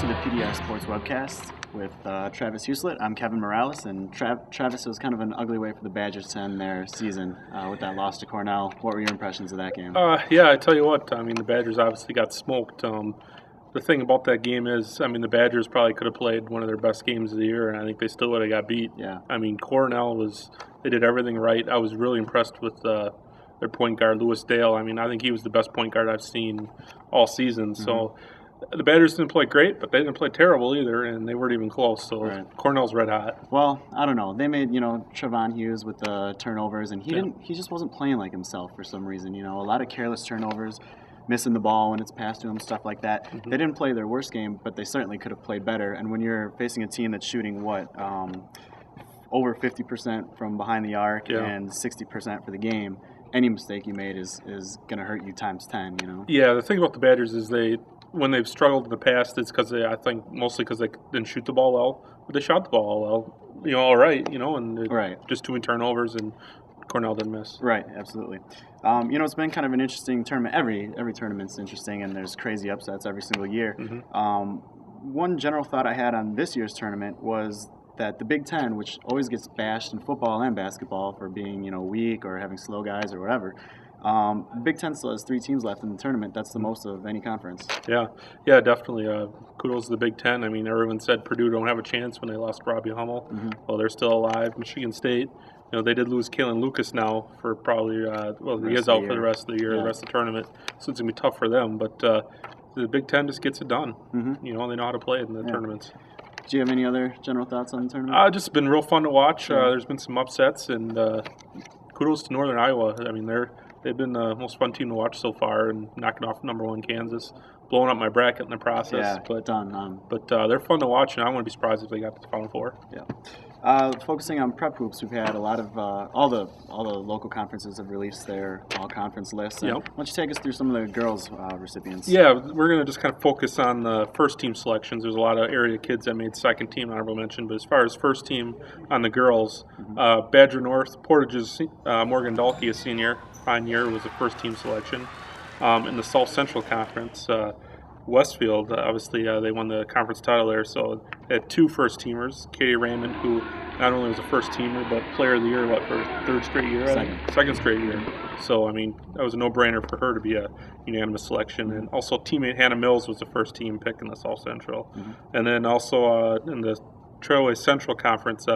the PDR Sports Webcast with Travis Huslett. I'm Kevin Morales, and Travis, it was kind of an ugly way for the Badgers to end their season with that loss to Cornell. What were your impressions of that game? Yeah, I tell you what, I mean, the Badgers obviously got smoked. The thing about that game is, I mean, the Badgers probably could have played one of their best games of the year, and I think they still would have got beat. Yeah. I mean, Cornell they did everything right. I was really impressed with their point guard, Lewis Dale. I mean, I think he was the best point guard I've seen all season. Mm-hmm. So the Badgers didn't play great, but they didn't play terrible either, and they weren't even close. So right. Cornell's red hot. Well, I don't know. They made, Trevon Hughes with the turnovers, and he just wasn't playing like himself for some reason. A lot of careless turnovers, missing the ball when it's passed to him, stuff like that. Mm-hmm. They didn't play their worst game, but they certainly could have played better. And when you're facing a team that's shooting, over 50% from behind the arc and 60% for the game, any mistake you made is going to hurt you times 10, Yeah, the thing about the Badgers is when they've struggled in the past, it's I think mostly because they didn't shoot the ball well, but they shot the ball well, all right, and just too many turnovers, and Cornell didn't miss. Right, absolutely. It's been kind of an interesting tournament. Every tournament's interesting, and there's crazy upsets every single year. Mm-hmm. One general thought I had on this year's tournament was that the Big Ten, which always gets bashed in football and basketball for being, weak or having slow guys or whatever, Big Ten still has 3 teams left in the tournament. That's the most of any conference. Yeah, definitely. Kudos to the Big Ten. I mean, everyone said Purdue don't have a chance when they lost Robbie Hummel. Mm-hmm. Well, they're still alive. Michigan State, they did lose Kalen Lucas now for probably, he is out for the rest of the year, the rest of the tournament. So it's going to be tough for them. But the Big Ten just gets it done. Mm-hmm. They know how to play it in the tournaments. Do you have any other general thoughts on the tournament? Just been real fun to watch. There's been some upsets, and kudos to Northern Iowa. I mean, they've been the most fun team to watch so far, and knocking off number 1 Kansas, blowing up my bracket in the process. Yeah, but done. But they're fun to watch, and I wouldn't be surprised if they got to the Final Four. Yeah. Focusing on prep hoops, we've had a lot of all the local conferences have released their all-conference lists. Why don't you take us through some of the girls' recipients? Yeah, we're going to just kind of focus on the first-team selections. There's a lot of area kids that made second-team, honorable mention. But as far as first-team on the girls, Badger North, Portage's Morgan Dahlke, a senior, fine year, was a first-team selection. In the South Central Conference, Westfield, obviously, they won the conference title there, so they had 2 first-teamers. Katie Raymond, who not only was a first-teamer, but player of the year, for 3rd straight year? Second straight year. So, I mean, that was a no-brainer for her to be a unanimous selection. And also, teammate Hannah Mills was the first-team pick in the South Central. Mm-hmm. And then also in the Trailway Central Conference,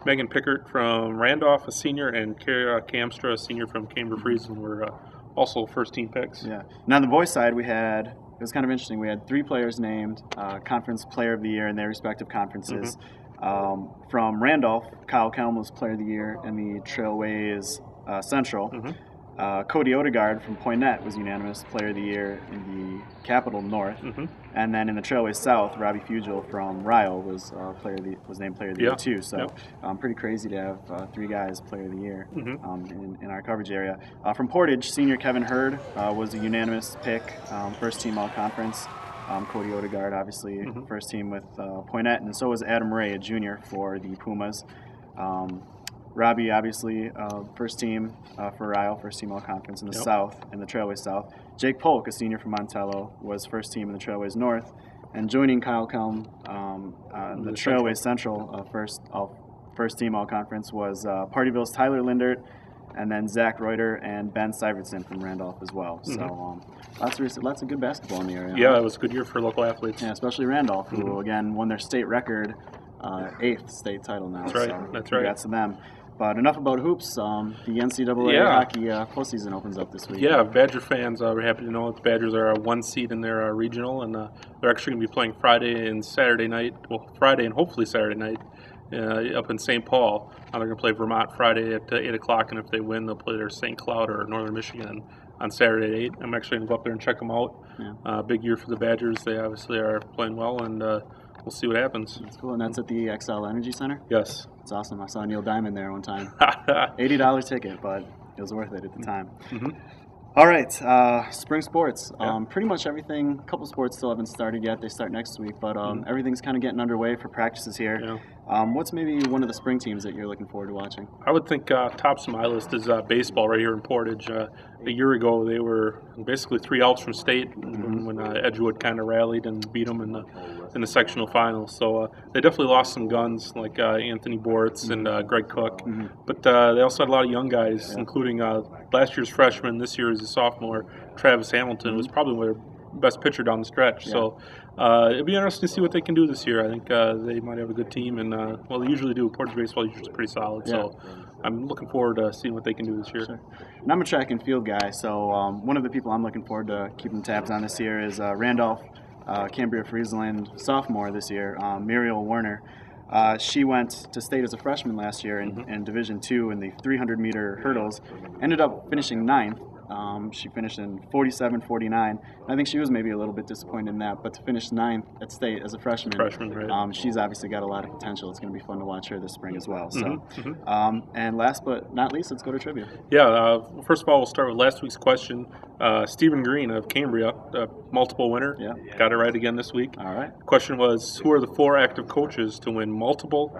Megan Pickert from Randolph, a senior, and Kara Kamstra, a senior from Cambria-Friesland, were also first-team picks. Yeah. Now, on the boys' side, it was kind of interesting. We had 3 players named Conference Player of the Year in their respective conferences. Mm-hmm. From Randolph, Kyle Kelm was Player of the Year in the Trailways Central. Mm-hmm. Cody Odegaard from Poynette was unanimous Player of the Year in the Capital North. Mm-hmm. And then in the Trailways South, Robbie Fugel from Ryle was named Player of the Year too. So pretty crazy to have 3 guys Player of the Year in our coverage area. From Portage, senior Kevin Hurd was a unanimous pick, first team all-conference. Cody Odegaard, obviously, first team with Poynette, and so was Adam Ray, a junior for the Pumas. Robbie, obviously, first team for Ryle, first team all-conference in the South, in the Trailways South. Jake Polk, a senior from Montello, was first team in the Trailways North. And joining Kyle Kelm, the Trailways Central, first team all-conference was Partyville's Tyler Lindert, and then Zach Reuter and Ben Syvertson from Randolph as well. So lots of good basketball in the area. Yeah, it was a good year for local athletes. Yeah, especially Randolph, who, again, won their state record, 8th state title now. That's right. So That's congrats to them. But enough about hoops. The NCAA hockey postseason opens up this week. Yeah, Badger fans, we're happy to know that the Badgers are a 1 seed in their regional, and they're actually going to be playing Friday and Saturday night. Well, Friday and hopefully Saturday night up in St. Paul. They're going to play Vermont Friday at 8 o'clock, and if they win, they'll play their St. Cloud or Northern Michigan on Saturday at 8. I'm actually going to go up there and check them out. Yeah. Big year for the Badgers. They obviously are playing well, and we'll see what happens. That's cool. And that's at the XL Energy Center? Yes. It's awesome. I saw Neil Diamond there one time. $80 ticket, but it was worth it at the time. Mm-hmm. All right, spring sports. Pretty much everything. A couple sports still haven't started yet. They start next week, but everything's kind of getting underway for practices here. Yeah. What's maybe one of the spring teams that you're looking forward to watching? I would think tops of my list is baseball right here in Portage. A year ago, they were basically 3 outs from state when Edgewood kind of rallied and beat them in in the sectional finals. So they definitely lost some guns like Anthony Boritz and Greg Cook. But they also had a lot of young guys, including last year's freshman, this year is a sophomore, Travis Hamilton, was probably their best pitcher down the stretch. So it'll be interesting to see what they can do this year. I think they might have a good team, and well, they usually do. Portage baseball is pretty solid. So I'm looking forward to seeing what they can do this year. And I'm a track and field guy, so one of the people I'm looking forward to keeping tabs on this year is Randolph, Cambria-Friesland sophomore this year, Muriel Werner. She went to state as a freshman last year in Division II in the 300-meter hurdles, ended up finishing 9th. She finished in 47-49. I think she was maybe a little bit disappointed in that, but to finish 9th at state as a freshman, right. She's obviously got a lot of potential. It's going to be fun to watch her this spring as well. So, and last but not least, let's go to trivia. Yeah, first of all, we'll start with last week's question. Stephen Green of Cambria, multiple winner, got it right again this week. All right. The question was, who are the 4 active coaches to win multiple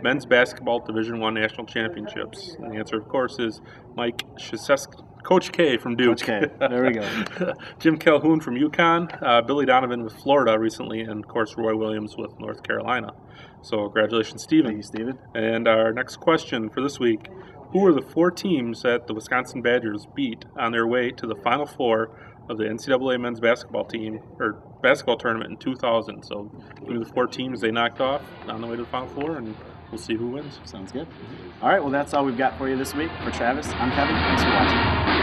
men's basketball Division I national championships? And the answer, of course, is Mike Krzyzewski. Coach K from Duke. Coach K. There we go. Jim Calhoun from UConn, Billy Donovan with Florida recently, and, of course, Roy Williams with North Carolina. So congratulations, Stephen. Thank you, Stephen. And our next question for this week, who are the 4 teams that the Wisconsin Badgers beat on their way to the Final Four of the NCAA men's basketball tournament in 2000? So give me the 4 teams they knocked off on the way to the Final Four, and we'll see who wins. Sounds good. All right, well, that's all we've got for you this week. For Travis, I'm Kevin. Thanks for watching.